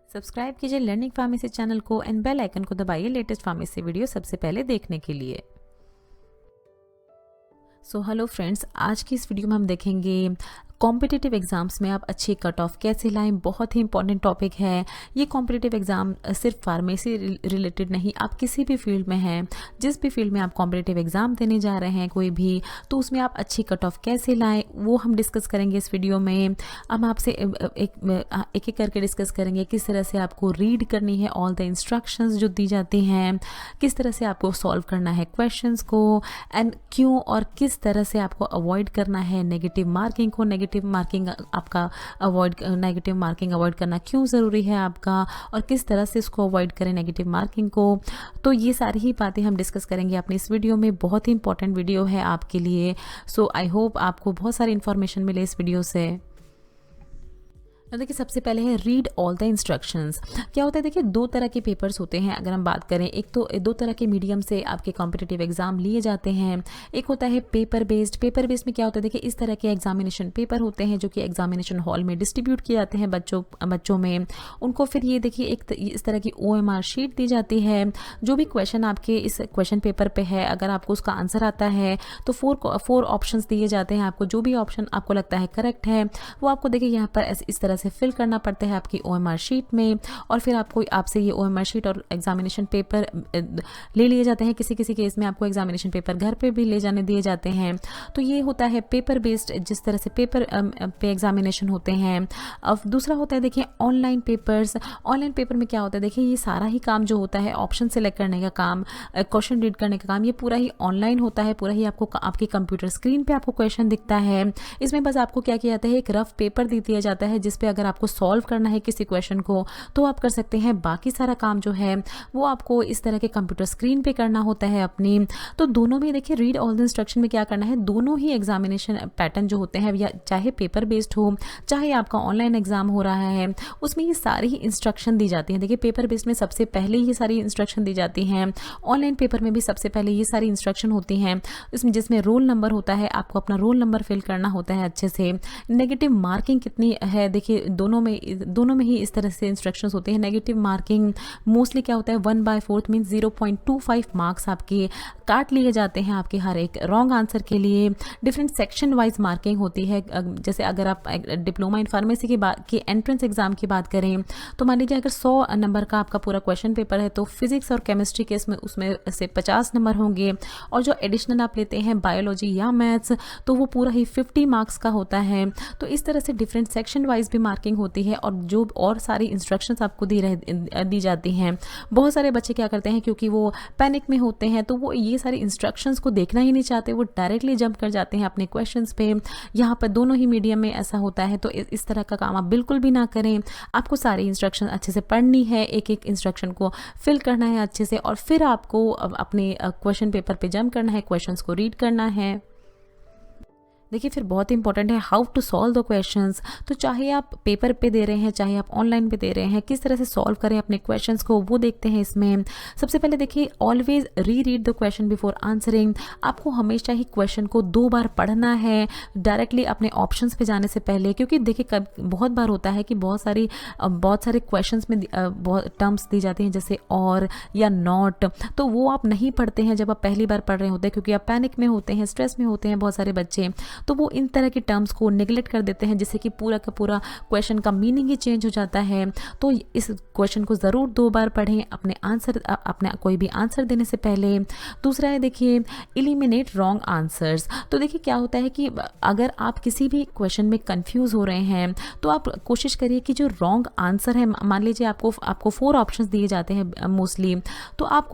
Subscribe कीजिए learning pharmacy channel को and bell icon को दबाइए लेटेस्ट फार्मेसी वीडियो सबसे पहले देखने के लिए। सो हेलो फ्रेंड्स, आज की इस वीडियो में हम देखेंगे कॉम्पिटिटिव एग्जाम्स में आप अच्छी कट ऑफ कैसे लाएं। बहुत ही इंपॉर्टेंट टॉपिक है ये। कॉम्पिटिटिव एग्जाम सिर्फ फार्मेसी रिलेटेड नहीं, आप किसी भी फील्ड में हैं, जिस भी फील्ड में आप कॉम्पिटिटिव एग्जाम देने जा रहे हैं कोई भी, तो उसमें आप अच्छी कट ऑफ कैसे लाएं वो हम डिस्कस करेंगे इस वीडियो में। हम आपसे एक करके डिस्कस करेंगे किस तरह से आपको रीड करनी है ऑल द इंस्ट्रक्शंस जो दी जाती हैं, किस तरह से आपको सॉल्व करना है क्वेश्चंस को, एंड क्यों और किस तरह से आपको अवॉइड करना है नेगेटिव मार्किंग को। नेगेटिव मार्किंग अवॉइड करना क्यों ज़रूरी है आपका, और किस तरह से इसको अवॉइड करें नेगेटिव मार्किंग को। तो ये सारी ही बातें हम डिस्कस करेंगे अपनी इस वीडियो में। बहुत ही इंपॉर्टेंट वीडियो है आपके लिए। सो आई होप आपको बहुत सारी इन्फॉर्मेशन मिले इस वीडियो से। तो देखिए, सबसे पहले है रीड ऑल द इंस्ट्रक्शंस। क्या होता है, देखिए दो तरह के पेपर्स होते हैं अगर हम बात करें। एक तो दो तरह के मीडियम से आपके कॉम्पिटिटिव एग्जाम लिए जाते हैं। एक होता है पेपर बेस्ड। पेपर बेस्ड में क्या होता है, देखिए इस तरह के एग्जामिनेशन पेपर होते हैं जो कि एग्जामिनेशन हॉल में डिस्ट्रीब्यूट किए जाते हैं बच्चों में। उनको फिर ये देखिए एक इस तरह की OMR शीट दी जाती है। जो भी क्वेश्चन आपके इस क्वेश्चन पेपर पे है, अगर आपको उसका आंसर आता है तो फोर ऑप्शन दिए जाते हैं आपको। जो भी ऑप्शन आपको लगता है करेक्ट है वो आपको देखिए यहाँ पर इस तरह से फिल करना पड़ता है आपकी OMR शीट में। और फिर आपसे ये OMR शीट और एग्जामिनेशन पेपर ले लिए जाते हैं। किसी किसी केस में आपको एग्जामिनेशन पेपर घर पे भी ले जाने दिए जाते हैं। तो ये होता है पेपर बेस्ड, जिस तरह से पेपर पे एग्जामिनेशन होते हैं। अब दूसरा होता है देखिए ऑनलाइन पेपर्स। ऑनलाइन पेपर में क्या होता है, देखिए ये सारा ही काम जो होता है, ऑप्शन सेलेक्ट करने का काम, क्वेश्चन रीड करने का काम, ये पूरा ही ऑनलाइन होता है। पूरा ही आपको आपके कंप्यूटर स्क्रीन पे आपको क्वेश्चन दिखता है। इसमें बस आपको क्या किया जाता है, एक रफ पेपर दे दिया जाता है जिसपे अगर आपको सॉल्व करना है किसी क्वेश्चन को तो आप कर सकते हैं। बाकी सारा काम जो है वो आपको इस तरह के कंप्यूटर स्क्रीन पे करना होता है अपनी। तो दोनों में देखिए रीड ऑल द इंस्ट्रक्शन में क्या करना है, दोनों ही एग्जामिनेशन पैटर्न जो होते हैं, या चाहे पेपर बेस्ड हो चाहे आपका ऑनलाइन एग्जाम हो रहा है, उसमें ये सारी ही इंस्ट्रक्शन दी जाती हैं। देखिए पेपर बेस्ड में सबसे पहले ये सारी इंस्ट्रक्शन दी जाती हैं। ऑनलाइन पेपर में भी सबसे पहले ये सारी इंस्ट्रक्शन होती हैं, जिसमें रोल नंबर होता है। आपको अपना रोल नंबर फिल करना होता है अच्छे से। नेगेटिव मार्किंग कितनी है, देखिए दोनों में ही इस तरह से इंस्ट्रक्शंस होते हैं। नेगेटिव मार्किंग मोस्टली क्या होता है, 1/4 मीन 0.25 मार्क्स आपके काट लिए जाते हैं आपके हर एक रॉन्ग आंसर के लिए। डिफरेंट सेक्शन वाइज मार्किंग होती है। जैसे अगर आप डिप्लोमा इन फार्मेसी की एंट्रेंस एग्जाम की बात करें तो मान लीजिए अगर 100 नंबर का आपका पूरा क्वेश्चन पेपर है तो फिजिक्स और केमिस्ट्री के उसमें से 50 नंबर होंगे, और जो एडिशनल आप लेते हैं बायोलॉजी या मैथ्स तो वो पूरा ही 50 मार्क्स का होता है। तो इस तरह से डिफरेंट सेक्शन वाइज भी मार्किंग होती है, और जो और सारी इंस्ट्रक्शंस आपको दी जाती हैं। बहुत सारे बच्चे क्या करते हैं, क्योंकि वो पैनिक में होते हैं तो वो ये सारी इंस्ट्रक्शंस को देखना ही नहीं चाहते, वो डायरेक्टली जंप कर जाते हैं अपने क्वेश्चंस पे। यहाँ पर दोनों ही मीडियम में ऐसा होता है, तो इस तरह का काम आप बिल्कुल भी ना करें। आपको सारी इंस्ट्रक्शन अच्छे से पढ़नी है, एक एक इंस्ट्रक्शन को फिल करना है अच्छे से, और फिर आपको अपने क्वेश्चन पेपर पे जंप करना है, क्वेश्चंस को रीड करना है। देखिए फिर बहुत इंपॉर्टेंट है how to solve the questions. तो चाहे आप पेपर पे दे रहे हैं चाहे आप ऑनलाइन पे दे रहे हैं, किस तरह से सॉल्व करें अपने क्वेश्चंस को वो देखते हैं इसमें। सबसे पहले देखिए always read the question before answering. आपको हमेशा ही क्वेश्चन को 2 बार पढ़ना है डायरेक्टली अपने ऑप्शंस पे जाने से पहले, क्योंकि देखिए बहुत बार होता है कि बहुत सारे क्वेश्चंस में बहुत टर्म्स दी जाती हैं जैसे और या नॉट, तो वो आप नहीं पढ़ते हैं जब आप पहली बार पढ़ रहे होते हैं, क्योंकि आप पैनिक में होते हैं, स्ट्रेस में होते हैं बहुत सारे बच्चे। तो वो इन तरह के टर्म्स को नेगलेक्ट कर देते हैं, जिससे कि पूरा का पूरा क्वेश्चन का मीनिंग ही चेंज हो जाता है। तो इस क्वेश्चन को ज़रूर 2 बार पढ़ें अपने कोई भी आंसर देने से पहले। दूसरा है देखिए एलिमिनेट रॉन्ग आंसर्स। तो देखिए क्या होता है कि अगर आप किसी भी क्वेश्चन में कंफ्यूज हो रहे हैं तो आप कोशिश करिए कि जो रॉन्ग आंसर है, मान लीजिए आपको 4 ऑप्शंस दिए जाते हैं मोस्टली, तो आप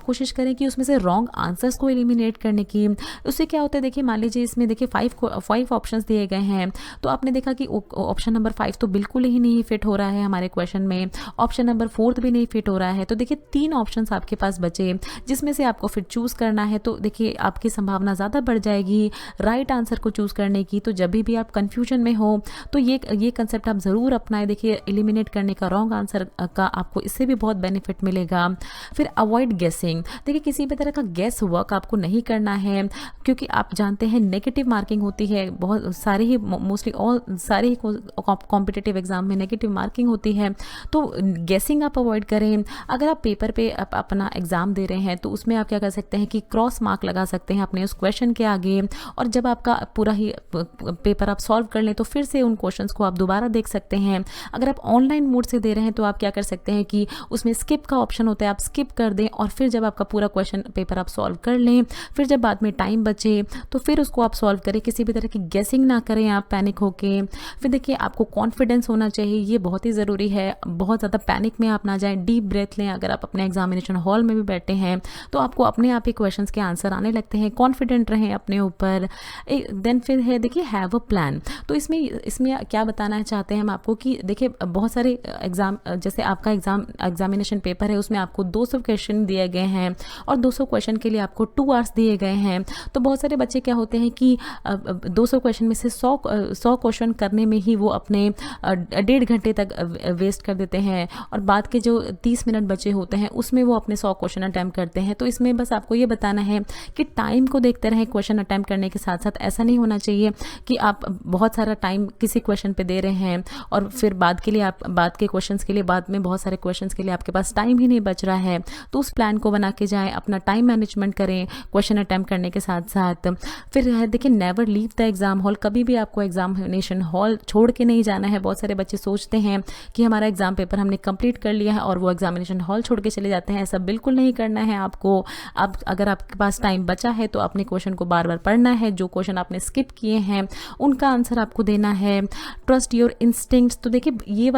कोशिश करें कि उसमें से रॉन्ग आंसर्स को एलिमिनेट करने की। उससे क्या होता है, देखिए मान लीजिए इसमें देखिए 5 ऑप्शंस दिए गए हैं, तो आपने देखा कि ऑप्शन नंबर 5 तो बिल्कुल ही नहीं फिट हो रहा है हमारे क्वेश्चन में, ऑप्शन नंबर 4 भी नहीं फिट हो रहा है। तो देखिए 3 ऑप्शंस आपके पास बचे जिसमें से आपको फिर चूज करना है। तो देखिए आपकी संभावना ज़्यादा बढ़ जाएगी राइट आंसर को चूज करने की। तो जब भी आप कंफ्यूजन में हो तो ये कंसेप्ट आप ज़रूर अपनाएं। देखिए एलिमिनेट करने का रॉन्ग आंसर का आपको इससे भी बहुत बेनिफिट मिलेगा। फिर अवॉइड गेसिंग। देखिए किसी भी तरह का गेस वर्क आपको नहीं करना है, क्योंकि आप जानते हैं नेगेटिव मार्किंग होती है, बहुत सारे ही मोस्टली ऑल सारे ही कॉम्पिटिटिव एग्जाम में नेगेटिव मार्किंग होती है। तो गेसिंग आप अवॉइड करें। अगर आप पेपर पे अपना एग्ज़ाम दे रहे हैं तो उसमें आप क्या कर सकते हैं कि क्रॉस मार्क लगा सकते हैं अपने उस क्वेश्चन के आगे, और जब आपका पूरा ही पेपर आप सॉल्व कर लें तो फिर से उन क्वेश्चंस को आप दोबारा देख सकते हैं। अगर आप ऑनलाइन मोड से दे रहे हैं तो आप क्या कर सकते हैं कि उसमें स्किप का ऑप्शन होता है, आप स्किप कर दें और फिर जब आपका पूरा क्वेश्चन पेपर आप सॉल्व कर लें, फिर जब बाद में टाइम बचे तो फिर उसको आप सॉल्व करें। किसी भी तरह की गेसिंग ना करें आप पैनिक होके। फिर देखिए आपको कॉन्फिडेंस होना चाहिए, ये बहुत ही ज़रूरी है। बहुत ज़्यादा पैनिक में आप ना जाएं, डीप ब्रेथ लें। अगर आप अपने एग्जामिनेशन हॉल में भी बैठे हैं तो आपको अपने आप ही क्वेश्चंस के आंसर आने लगते हैं। कॉन्फिडेंट रहें अपने ऊपर। देन फिर है देखिए हैव अ प्लान। तो इसमें क्या बताना चाहते हैं हम आपको कि देखिए बहुत सारे एग्जाम, जैसे आपका एग्जामिनेशन पेपर है उसमें आपको 200 क्वेश्चन दिए गए हैं और 200 क्वेश्चन के लिए आपको 2 आवर्स दिए गए हैं। तो बहुत सारे बच्चे क्या होते हैं कि 200 क्वेश्चन में से 100 क्वेश्चन करने में ही वो अपने 1.5 घंटे तक वेस्ट कर देते हैं और बाद के जो 30 मिनट बचे होते हैं उसमें वो अपने 100 क्वेश्चन अटैम्प्ट करते हैं। तो इसमें बस आपको ये बताना है कि टाइम को देखते रहें क्वेश्चन अटैम्प्ट करने के साथ साथ। ऐसा नहीं होना चाहिए कि आप बहुत सारा टाइम किसी क्वेश्चन पे दे रहे हैं और फिर बाद के क्वेश्चंस के लिए बाद में बहुत सारे क्वेश्चंस के लिए आपके पास टाइम ही नहीं बच रहा है। तो उस प्लान को बना के जाएं, अपना टाइम मैनेजमेंट करें क्वेश्चन अटैम्प्ट करने के साथ साथ। फिर है देखिए never leave the exam hall. कभी भी आपको एग्जामिनेशन हॉल छोड़ के नहीं जाना है। बहुत सारे बच्चे सोचते हैं कि हमारा एग्जाम पेपर हमने कंप्लीट कर लिया है और वो एग्जामिनेशन हॉल छोड़ के चले जाते हैं। ऐसा बिल्कुल नहीं करना है आपको। अगर आपके पास टाइम बचा है तो अपने क्वेश्चन को बार बार पढ़ना है। जो क्वेश्चन आपने स्किप किए हैं उनका आंसर आपको देना है। Trust your instincts. तो देखिए ये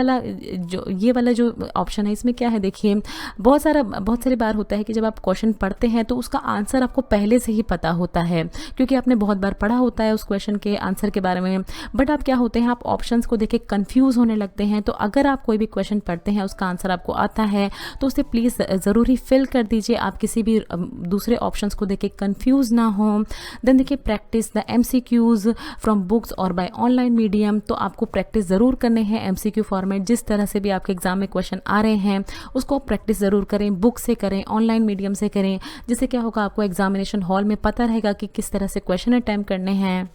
वाला जो ऑप्शन है इसमें क्या है, देखिए बहुत सारी बार होता है कि जब आप क्वेश्चन पढ़ते हैं तो उसका आंसर आपको पहले से ही पता होता है क्योंकि आपने बहुत बार पढ़ा होता है उस क्वेश्चन के आंसर के बारे में। बट आप क्या होते हैं, आप ऑप्शंस को देख के कंफ्यूज होने लगते हैं। तो अगर आप कोई भी क्वेश्चन पढ़ते हैं उसका आंसर आपको आता है तो उसे प्लीज़ ज़रूर ही फिल कर दीजिए। आप किसी भी दूसरे ऑप्शंस को देख के कंफ्यूज ना हो। देन देखिए practice the MCQs from books और बाय ऑनलाइन मीडियम। तो आपको प्रैक्टिस ज़रूर करने हैं MCQ फॉर्मेट। जिस तरह से भी आपके एग्जाम में क्वेश्चन आ रहे हैं उसको प्रैक्टिस ज़रूर करें, बुक से करें, ऑनलाइन मीडियम से करें। जिससे क्या होगा, आपको एग्जामिनेशन हॉल में पता रहेगा कि किस तरह से क्वेश्चन अटैम्प्ट करने हैं।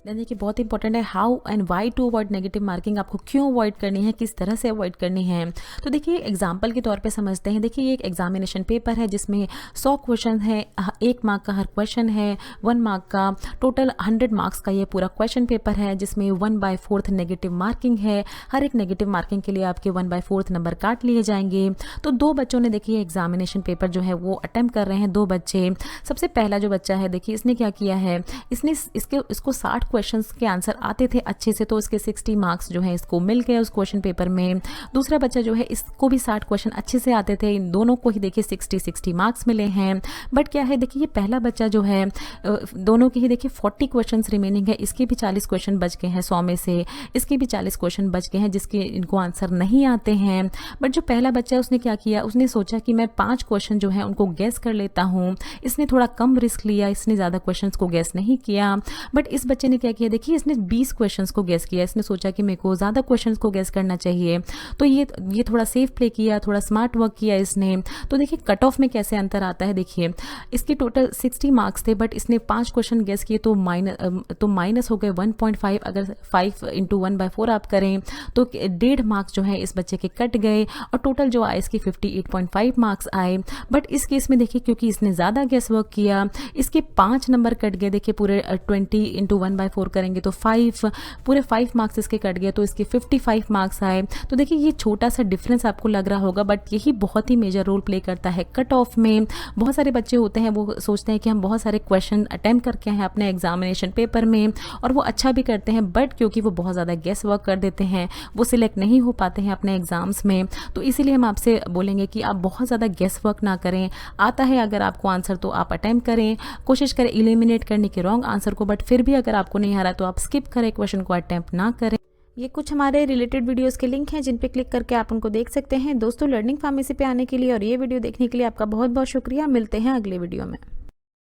देखिए बहुत इंपॉर्टेंट है how and why to avoid negative marking. आपको क्यों अवॉइड करनी है, किस तरह से अवॉइड करनी है। तो देखिए एग्जाम्पल के तौर पे समझते हैं। देखिए ये एक एग्जामिनेशन पेपर है जिसमें 100 क्वेश्चन है, 1 मार्क का हर क्वेश्चन है, 1 मार्क का, टोटल 100 मार्क्स का ये पूरा क्वेश्चन पेपर है जिसमें 1/4 नेगेटिव मार्किंग है। हर एक नेगेटिव मार्किंग के लिए आपके 1/4 नंबर काट लिए जाएंगे। तो 2 बच्चों ने देखिए एग्जामिनेशन पेपर जो है वो अटेम्प्ट कर रहे हैं। 2 बच्चे, सबसे पहला जो बच्चा है देखिए इसने क्या किया है, इसको 60 क्वेश्चंस के आंसर आते थे अच्छे से, तो इसके 60 मार्क्स जो है इसको मिल गए उस क्वेश्चन पेपर में। दूसरा बच्चा जो है इसको भी 60 क्वेश्चन अच्छे से आते थे। इन दोनों को ही देखिए 60 मार्क्स मिले हैं। बट क्या है देखिए ये पहला बच्चा जो है, दोनों के ही देखिए 40 क्वेश्चन रिमेनिंग है। इसके भी 40 क्वेश्चन बच गए हैं 100 में से, इसके भी 40 क्वेश्चन बच गए हैं जिसके इनको आंसर नहीं आते हैं। बट जो पहला बच्चा है उसने क्या किया, उसने सोचा कि मैं 5 क्वेश्चन जो है उनको गैस कर लेता हूँ। इसने थोड़ा कम रिस्क लिया, इसने ज़्यादा क्वेश्चन को गैस नहीं किया। बट इस बच्चे ने क्या किया, देखिए इसने 20 क्वेश्चंस को गैस किया। इसने सोचा कि मेरे को ज़्यादा क्वेश्चंस को गैस करना चाहिए। तो ये थोड़ा सेफ प्ले किया, थोड़ा स्मार्ट वर्क किया इसने। तो देखिए कट ऑफ में कैसे अंतर आता है। देखिए इसके टोटल 60 मार्क्स थे बट इसने 5 क्वेश्चन गैस किए तो माइनस हो गए 1.5। अगर 5 × 1/4 आप करें तो 1.5 मार्क्स जो है इस बच्चे के कट गए और टोटल जो आए इसके 58.5 मार्क्स आए। बट इस केस में देखिए क्योंकि इसने ज़्यादा गैस वर्क किया, इसके 5 नंबर कट गए। देखिए पूरे 20 × 1/4 करेंगे तो 5, पूरे 5 मार्क्स इसके कट गए तो इसके 55 मार्क्स आए। तो देखिए ये छोटा सा डिफरेंस आपको लग रहा होगा बट यही बहुत ही मेजर रोल प्ले करता है कट ऑफ में। बहुत सारे बच्चे होते हैं वो सोचते हैं कि हम बहुत सारे क्वेश्चन अटेम्प्ट करके हैं अपने एग्जामिनेशन पेपर में और वो अच्छा भी करते हैं, बट क्योंकि वो बहुत ज़्यादा गेस वर्क कर देते हैं वो सिलेक्ट नहीं हो पाते हैं अपने एग्जाम्स में। तो इसीलिए हम आपसे बोलेंगे कि आप बहुत ज़्यादा गेस वर्क ना करें। आता है अगर आपको आंसर तो आप अटेम्प्ट करें, कोशिश करें एलिमिनेट करने के रॉन्ग आंसर को। बट फिर भी अगर आपको नहीं आ रहा तो आप स्किप करें, क्वेश्चन को अटेम्प्ट ना करें। ये कुछ हमारे रिलेटेड वीडियोस के लिंक हैं जिन पे क्लिक करके आप उनको देख सकते हैं। दोस्तों लर्निंग फार्मेसी पे आने के लिए और ये वीडियो देखने के लिए आपका बहुत बहुत शुक्रिया। मिलते हैं अगले वीडियो में।